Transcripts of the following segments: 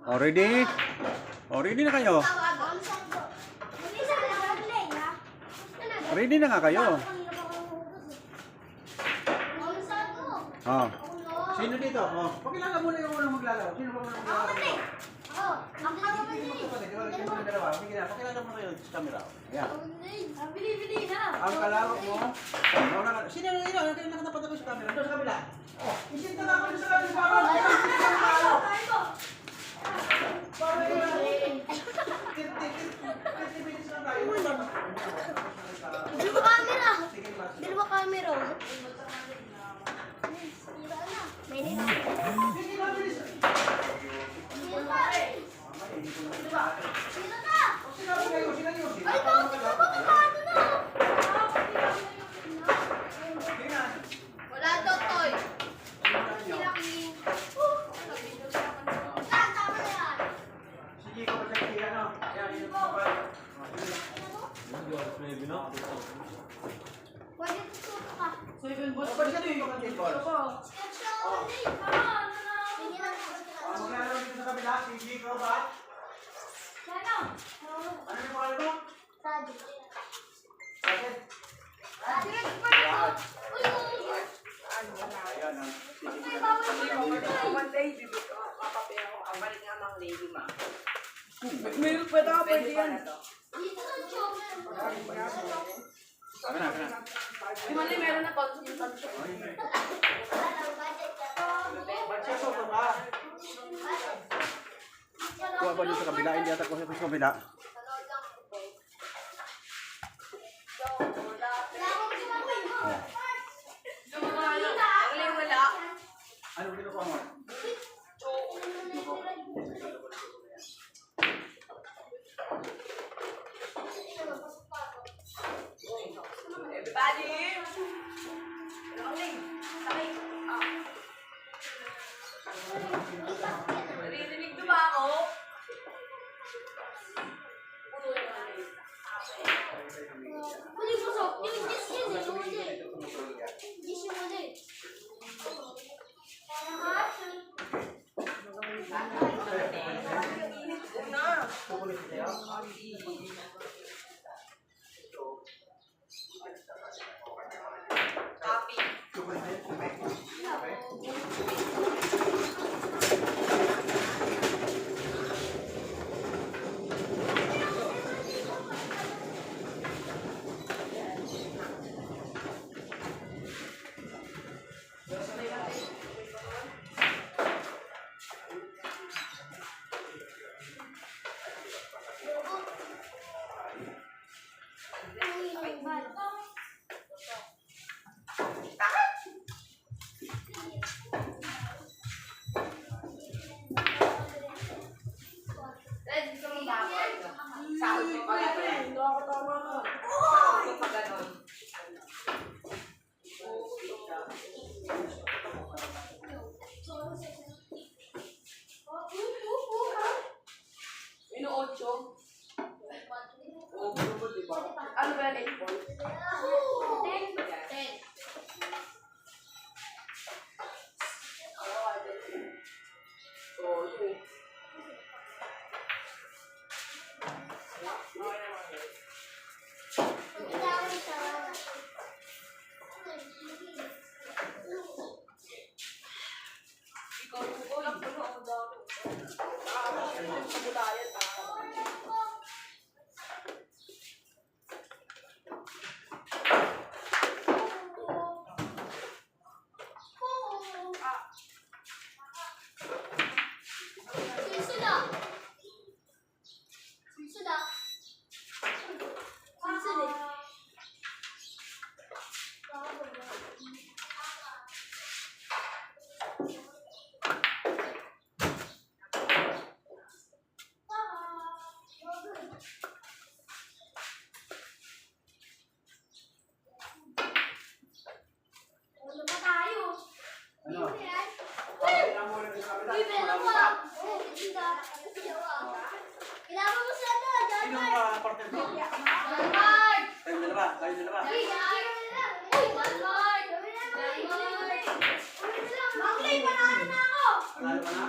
Oh, ready? Oh, ready na kayo. Ready na nga kayo. Oh. Sino dito? Oh, pakilala muna yung unang maglalaro. Sino ba unang maglalaro? Pakilala mo kayo sa camera. Ayan. Bili-bili na. Ang kalaro mo. Sino yung ino? Ang nakatapat ako sa camera. Doon sa kabila. Oh, isinta na ako sa kabila. Dalawa camera. Dalawa camera. Wala to, Toy. Sige ko sa kaya no. Ayan, yun po ba? Pwede tuturo ka. Pwede ka din yung basketball. Maglalaro dito sa kabila. Sige ko ba? Ano yung pangalan mo? Sabi. Meron pa daw pwede yan. Di man meron na consultation. Kuha ba dito sa kabila? Hindi ata ko sa kabila. Ano kinukuha mo? Everybody! Narinig mo ba ako? Ano ba yan? Panalo ka na?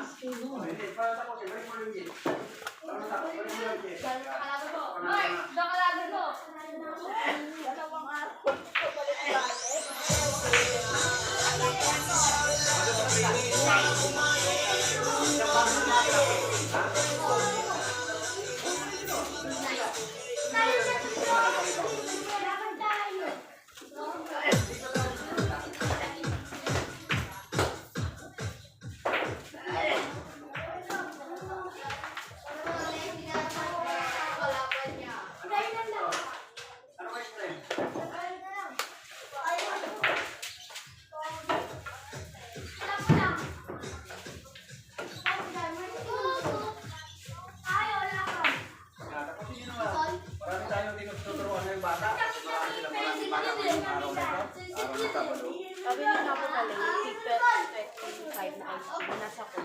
Pwede. pa tapos, balik mo yung gate. Balik mo yung gate. Mark, doon ka lagi mo. Dalawang araw. Tayo na dito. Laban tayo. Ano kayo strength? Tapos yun naman. Marami tayong tinuturuan ng bata. Marami silang maraming bata ngayong araw na ito. Araw na Sabado. Sabi niya nga po pala, yung pipet 25 na ice cream, nasa ko.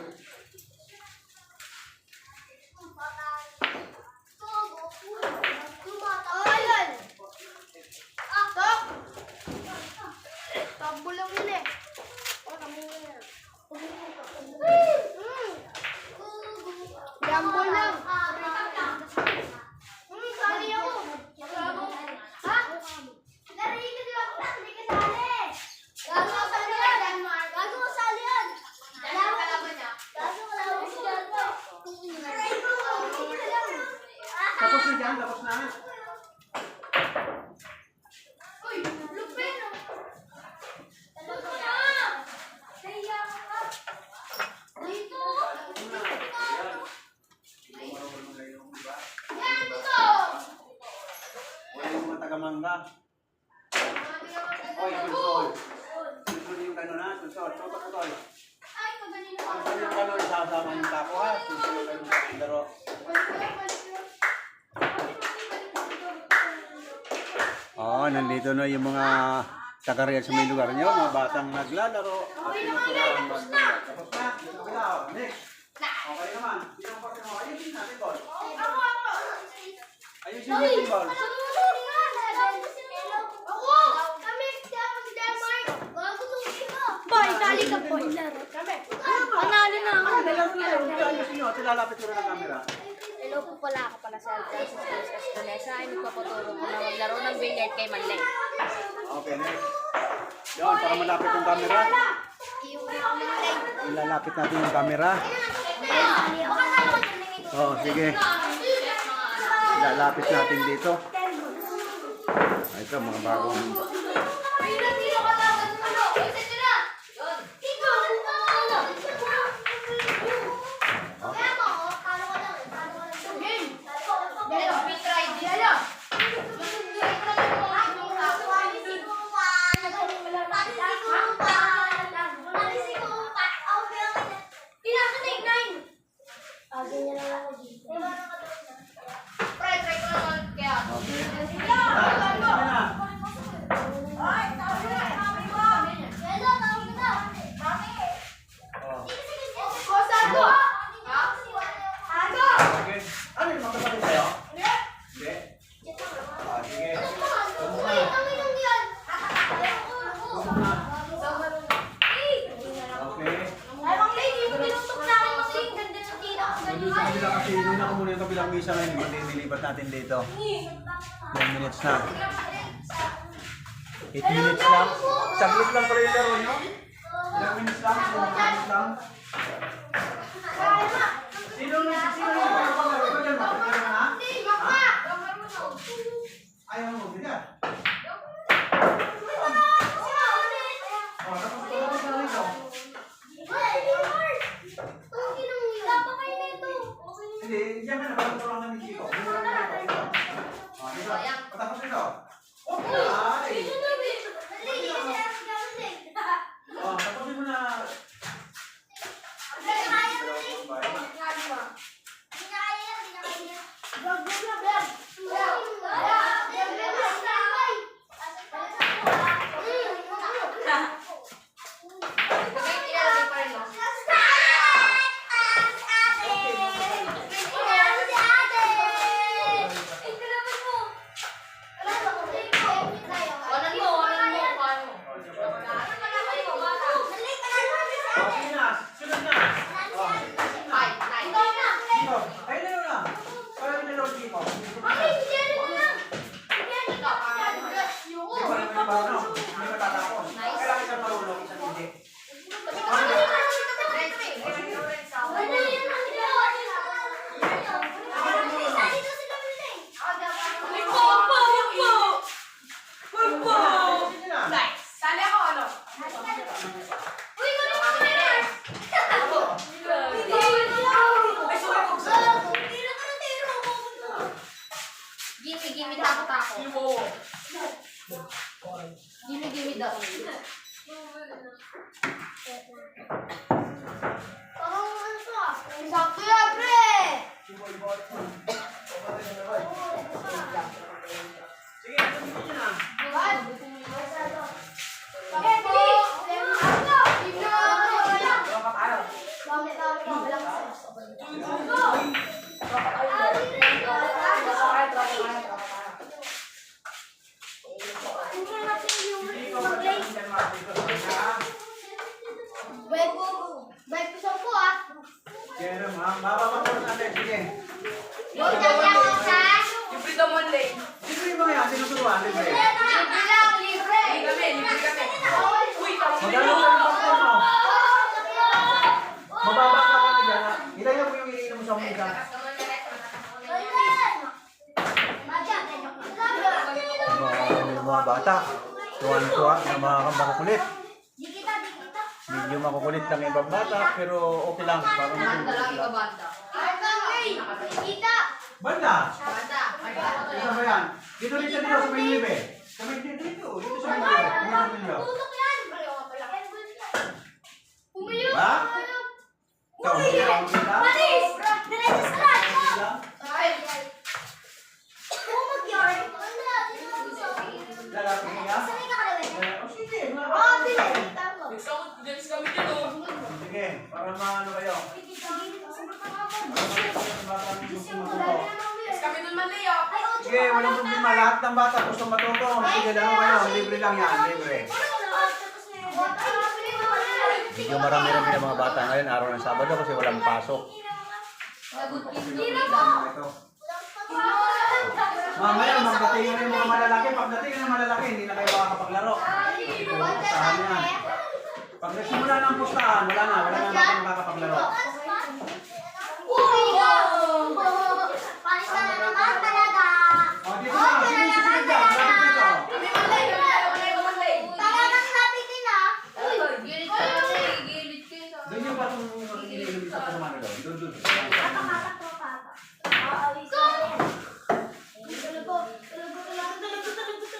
Tambo lang yun eh. Jambo lang. Sali ako. Ha? Narinig ka diba ako? Hindi ka sali. Gago ka sali yan. Gago ka sali yan. Gago ka laban niya. Gago ka laban siya. Tapos na dyan, tapos na. Uy, lupin. Talaga na. Kaya ka. Dito. Yan, dito. Wala yung mga taga-mangga. Oy, sunsol. Sunsol yung gano'n ha, sunsol. Sunsol, sunsol. Ay, kaganino ka. Sunsol yung gano'n, sasama yung tapo ha. Sunsol yung gano'n sa laro. Oo, nandito na yung mga taga-real sa may lugar nyo, mga batang naglalaro. At tinuturuan maglalaro. Tapos na, dito ka lang. Next. Okay naman. Sino ang parte mo? Ayusin natin, Bol. Ayusin natin, Bol. Boy, dali ka po. Panalo na ako. Ayusin nyo, at ilalapit ko na ng camera. Hello po pala ako pala sa Francis Cruz Espinesa ay magpapaturo ko na maglaro ng billiard kay Manlay. Okay, next. Yun, para malapit yung camera. Ilalapit natin yung camera. Oo, sige. Ilalapit natin dito. Ito, mga bagong... Ano yung magkapatid sa'yo? Hindi? Ah, sige. Tumok na. Tumok na. Okay. Nandun sa kabila kasi, nung ako muna yung kabilang misa ngayon, matitilipat natin dito. 10 minutes na. 8 minutes lang. Saglit lang pala yung laro nyo. Ilang minutes lang? 2 minutes lang. Sino na pagkakalaro? Ikaw dyan ba? Pagkakalaro na? Ayaw mo, bigat. Tapos na rito. Hindi, diyan ka na. Bago ko lang kami dito. Patapos nito. Ay! Tapusin mo na. Okay na. Sunod na. Dito. Ay, lalo na. Parang nilaro dito. Mami, bigyan mo na. Bigyan mo na. Hindi pa naman yung marunong. Hindi matatapos. Kailangan isang marunong, isang hindi. Sali ako, ano? Gimme, takot ako. Gimme daw. Sakto yan, pre! Sige, tuloy na. Baik ko po ah. Sige, mapapapos natin. Sige. Yung tatawag sa... Yung freedom only. Libre yung mga yan, sinuturuan, libre. Libre lang, libre. Libre kami. Uy, Magkano sa yung pastor mo? Mababa ka kami dyan. Ilayo mo yung iniinom mo sa umisa. Mga bata, tuwan-tuwa na mga makukulit. Medyo makukulit lang ibang bata, pero okay lang. Para makukulit lang. Banda! Isa ba yan? Dito rin dito sa may libe. Sa may dito sa may libe. Ha? Ikaw, hindi ka kumita? Lalaki niya? O sige, Dance kami dito. sige, para maano kayo. Dance kami dun man, Leo. Sige, walang problema. Lahat ng bata gusto matuto. Sige, laro kayo. Libre lang yan, libre. Medyo marami-rami ng mga bata ngayon, araw ng Sabado kasi walang pasok. Ito. Mamaya, magdating yung mga malalaki. Pagdating ng malalaki, hindi na kayo makakapaglaro. Pustahan yan. Pag nagsimula ng pustahan, wala na kayo makakapaglaro. Panis ka na naman talaga. O, dito na. Sino yung susunod dyan? Malapit dito. Kami man, Leo. Kami man, Leo. Talagang napitin ah. Gilid kayo. Doon yung batong iniinom sa pamano doon. Doon.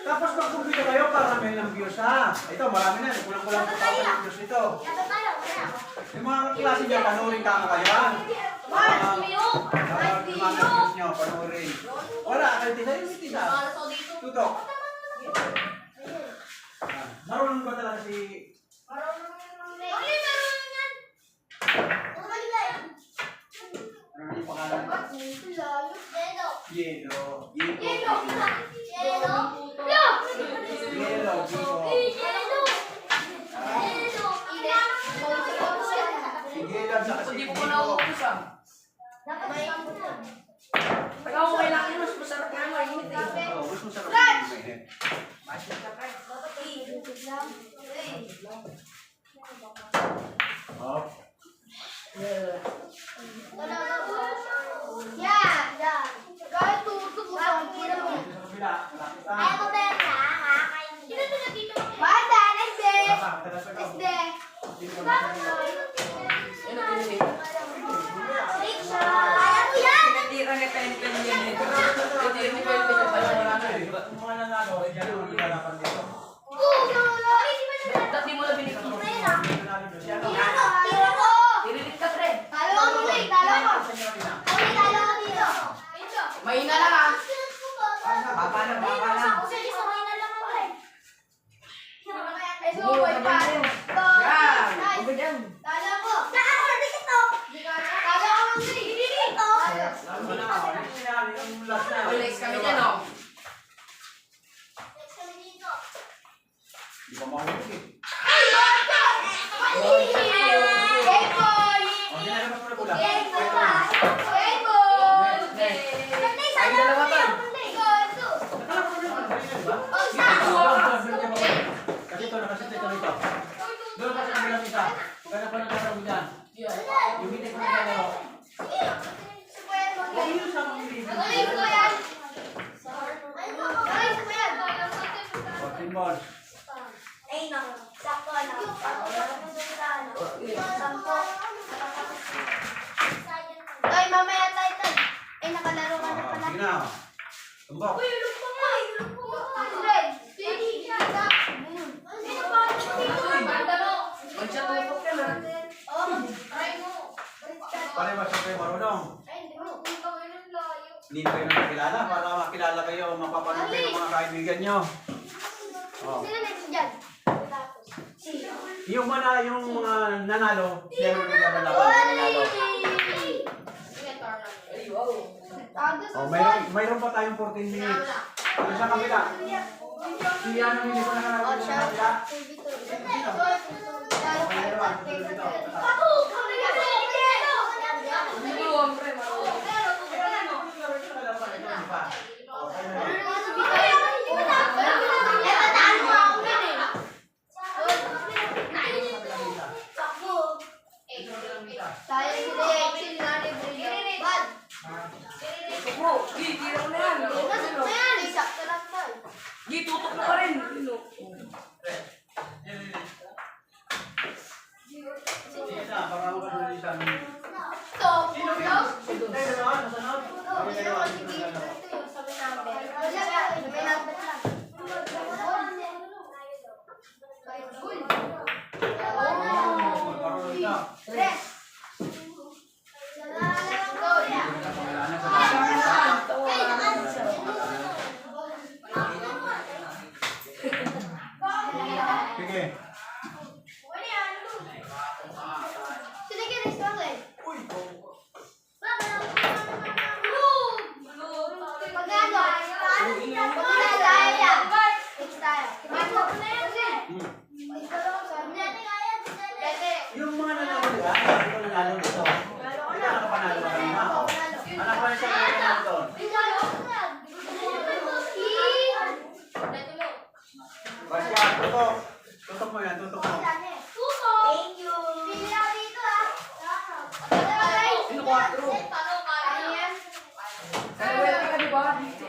Tapos magkumpito kayo para may ng views ha. Ito, marami na. Kulang-kulang po tayo ng views ito. Yung mga klase dyan, panurin ka mo kayo. Yung mga views nyo, panurin. Wala, kahit isa yung tisa. Tutok. Marunong ba talaga si... Ano yung pangalan? Yelo. Yelo. Sigilan sa kasi. Hindi ko na uupos ah. Pag ako kailangan mas masarap nga mo, init eh. Oo, gusto mo sa kapatid. Oh. Tinatira ni Pen-Pen yan eh. Tinatira ni Pen-Pen yung pala. Mga nanalo, dyan yung lalapan dito. Dati mo na binigyan. Irilit ka, pre. Mahina lang ah. Baba lang, baba lang. Yan. Lalo na, next yan, yung last na. Relax kami dyan oh. Di ba makahulog eh? Game boy! O, ginagawa mo na pula. Game boy! Ay, nakalaro ka na pala. Sige na. Tumbok. Uy, ulog pa nga. Ulog pa nga. Red. Pili ka. Sino ba? Banda mo. Magsiya-tutok ka na. Oh, try mo. Pare ba siya kayo marunong? Ay, hindi mo. Utang yun ang layo. Hindi ba kayo nakakilala para makilala kayo, mapapanood kayo ng mga kaibigan nyo. Oh. Sino next dyan? Tapos. Sino? Yung mga nanalo, sila yung naglalaban ng nanalo. Ay, wow. Oh, mayroon pa tayong 14 minutes. Ano sa kabila? Si ano hindi ko nakalala sa kabila? Ako! Maluwang, pre, maluwang. Tutok mo. Gi, tira ko na yan. Gi, tutok mo pa rin. Yun, oh. Sige na, para makasulit sa amin. Sino yun? Tayo na, nasanod? Magkaroon na. Wala na sa Sige. Yung mga nanalo nila, hindi ko nanalo dito. Hindi ka nakapanalo ka rin ako. Anak ko na siya nanalo doon. Basta, tutok. Tutok mo yan, tutok mo. Thank you. Pili ako dito ah. Sino 4? Kaya ka, di ba? Dito.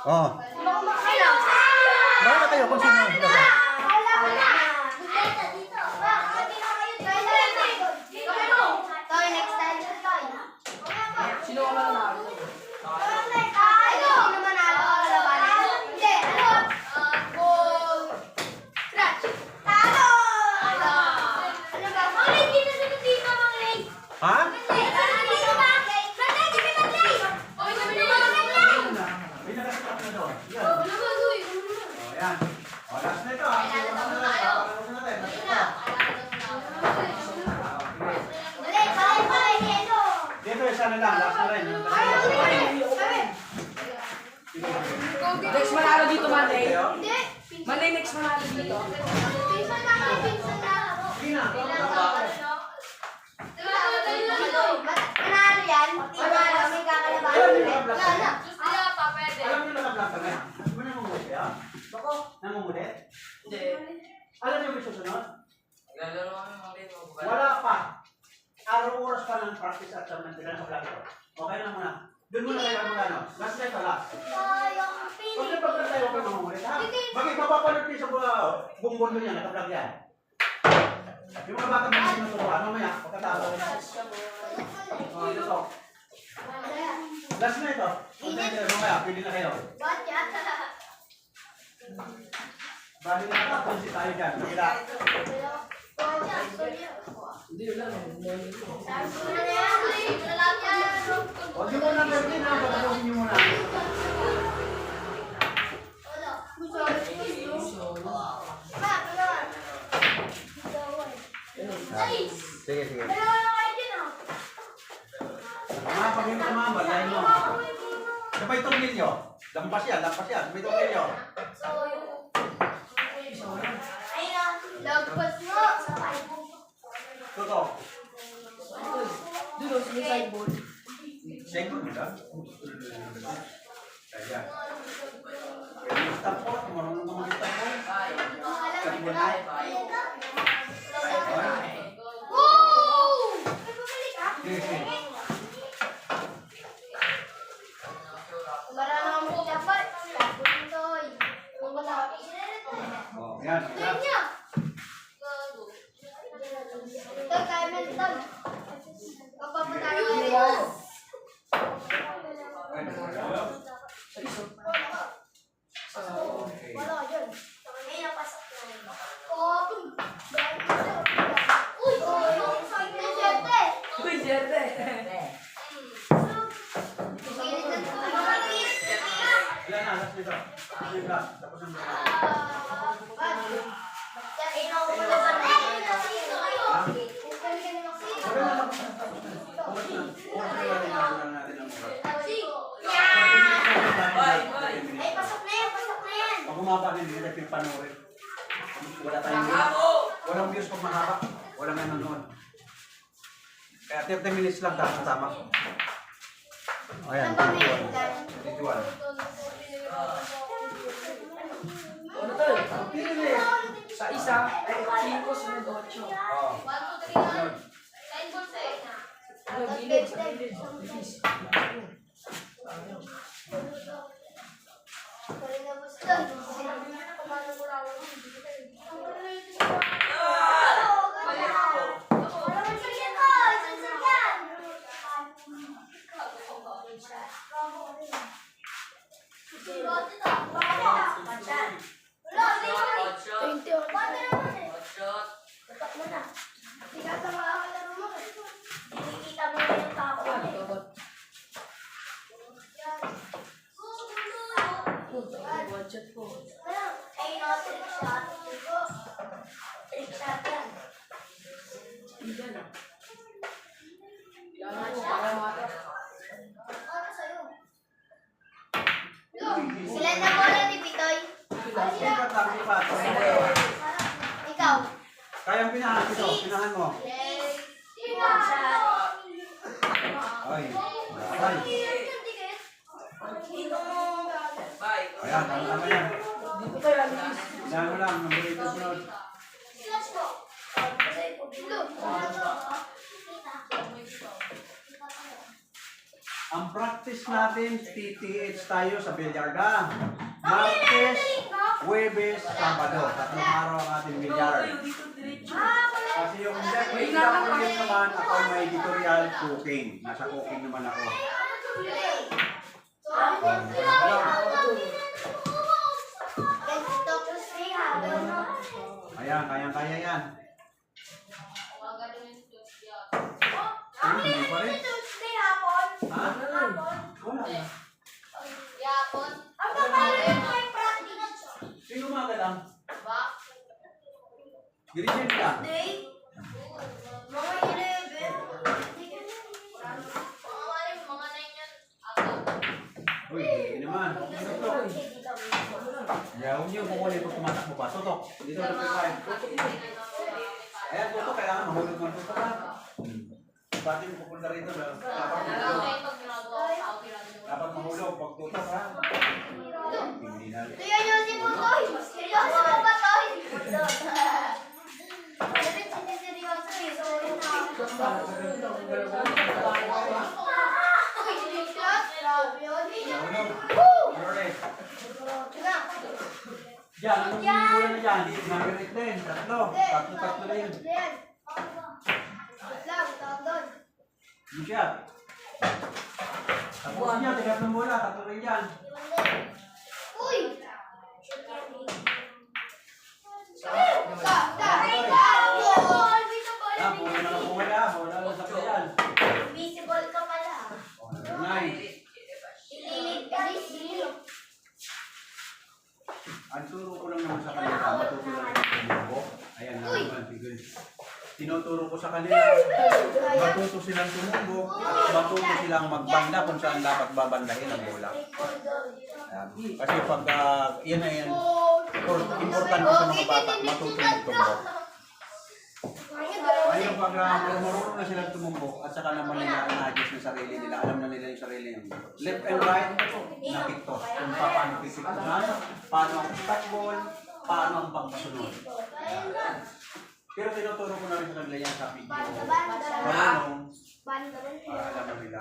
Oo. Bakit kayo kung sino ang dapat? Sino ka mananalo? Ha? May nakasakap na doon. Yan. O, yan. O, last na ito. Dito, isa na lang. Last na rin. Next manalo dito, Manay. Manay, next manalo dito. Sige na. Panalo yan. Panalo. May kakalabahan ulit. Wala na. Alam niyo naka-vlog kami? Di ba namumulit kayo? Bako, namumulit? Hindi. Alam niyo ba yung susunod? Naglalaro kami mga dito. Wala pa. Araw-oras pa ng practice at sa nandila sa vlog ito. Okay na muna. Doon muna kayo mag-ano. Last night pala. Huwag na pagkat tayo kayo mamumulit ha. Bakit mapapanood kayo sa buong mundo niya, naka-vlog yan. Yung mga bata mga sinuturuan, mamaya, pagkatapos. O, ito to. Last na ito. Punta kayo mamaya, pili na kayo. Bali na nakapun si tayo dyan. Kabila. Hindi, wala na. Huwag niyo muna gawin ha. Pagkakusin niyo muna. Sige, sige. Mga pag-ibig ka mga balay mo. Sabay tornilyo. Lampas yan, lampas yan. Sabay tornilyo. Tutok. Doon, sa sideboard. Check mo nila. Kaya. Pwede stop po. Marunong naman stop po. Stop mo na. Sige, sige. Ayan, ayan. niya. Ito, kaya mental. Magpapatalo ka rin. Wala yun. May napasok na. Oh, uy! Uy, siyempre! Ilan na, last nito. Tapos ang Pag umaba din, hindi natin panoorin. Wala tayong views. Walang views pag mahaba. Walang nanonood. Kaya 30 minutes lang dapat tama. Ayan, 21. Sa isa, 5 sunod 8. Oo. Budget po. Ilan na bola ni Pitoy? Ikaw? Kayang pinahan ito. Pinahan mo. Ay. Ay. Ayan, tama yan. Hindi ko tayo alis. Pinahan mo lang. Number 8 sunod. Ang practice natin, TTH tayo sa Bilyarda. Martes, Huwebes, Sabado. Tatlong araw ang ating bilyar. Kasi yung DWS naman, ako may editorial cooking. Nasa cooking naman ako. Ayan, kayang-kaya yan. Hindi pa rin. Ha? Wala na. Sino magalang? Dirigent ka. Uy, hindi naman. Tutok. Huwag niyo kukunin pag tumatakbo pa. Tutok. Dito na pagkain. Ayan, tutok. Kailangan mahulog ng tutok ha. Pati mo pupunta rito. Dapat mahulog. Pag tutok ha. Hindi na. Tuyo nyo si Putoy! Seryoso ka ba, Toy? Seryoso eh. Sorry na. Diyan, anong bulan na dyan? Number 8 din. Tatlo. Tatlo rin. Yung shot. Tapos niya, tigatlong bola. Tatlo rin dyan. Uy! Puro na lang wala. Wala lang sa piyan. Visible ka pala. Nice. Ililig ka rin. Ang turo ko lang naman sa kanila, matuto lang yung tumumbo. Ayan na naman, tigil. Tinuturo ko sa kanila, matuto silang tumumbo at matuto silang magbanda kung saan dapat babandahin ang bola. Ayan. Kasi pag yan na yan, importante sa mga bata, matuto magtumbo. Ayun, pag marunong na silang tumumbo at saka naman nila na-adjust ng sarili nila, alam na nila yung sarili yung left and right, napikto. Kung paano pipiktuhan, paano ang stop ball, paano ang pagpasunod. Pero tinuturo ko na rin sa kanila yan sa video. Paano, alam na nila.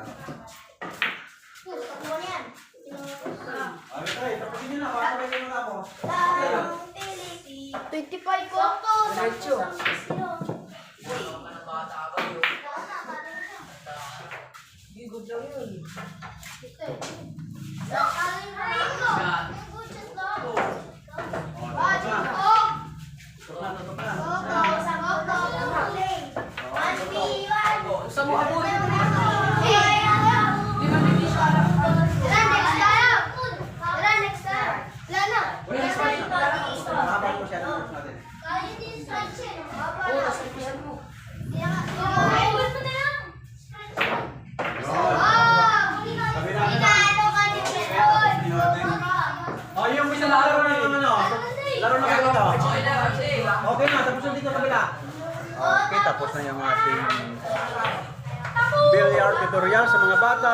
Ay, tapusin nyo na, para kayo na ako. 25 ko. Diretso. Good lang yun. Sa mo abot. Di ba hindi siya alam? Habang ko siya ng natin. Oo, nasa ipisan mo. Oh, yung isa laro na yung ano. Laro na kayo. Okay na, kasi. Okay na, tapos na dito kabila. Okay, tapos na yung ating billiard tutorial sa mga bata.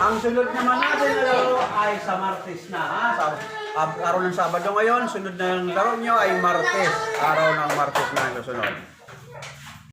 Ang sunod naman natin na laro ay sa Martes na. Ha? Araw ng Sabado ngayon, sunod na yung laro nyo ay Martes. Araw ng Martes na yung sunod.